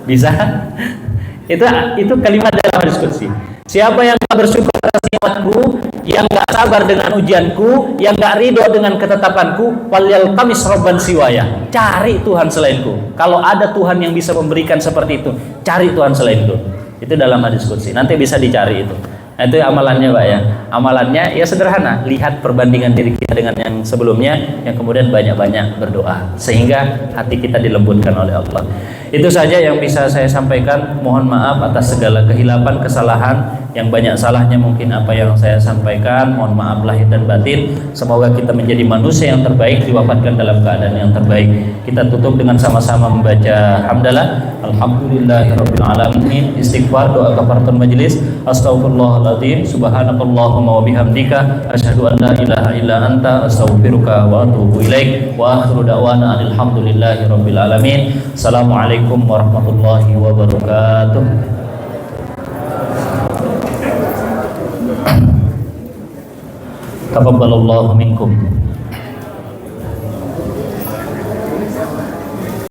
Bisa? Itu kalimat dalam hadis qudsi. Siapa yang tak bersyukur atas nikmatku, yang gak sabar dengan ujianku, yang gak ridho dengan ketetapanku, walyaltamis robban siwaya. Cari Tuhan selainku. Kalau ada Tuhan yang bisa memberikan seperti itu, cari Tuhan selainku. Itu dalam hadis qudsi. Nanti bisa dicari itu. Nah, itu amalannya Pak ya. Amalannya ya sederhana, lihat perbandingan diri kita dengan yang sebelumnya, yang kemudian banyak-banyak berdoa sehingga hati kita dilembutkan oleh Allah. Itu saja yang bisa saya sampaikan. Mohon maaf atas segala kehilapan, kesalahan, yang banyak salahnya mungkin apa yang saya sampaikan. Mohon maaf lahir dan batin. Semoga kita menjadi manusia yang terbaik, diwafatkan dalam keadaan yang terbaik. Kita tutup dengan sama-sama membaca hamdalah. Alhamdulillahirabbil alamin. Istighfar, doa kafaratul majelis. Astaghfirullahaladzim. Subhanakallahumma wa bihamdika asyhadu an la ilaha illa anta astaghfiruka wa atubu ilaik. Wa akhiru da'wana alhamdulillahirabbil alamin. Assalamualaikum warahmatullahi wabarakatuh. Taqabbalallahu minkum.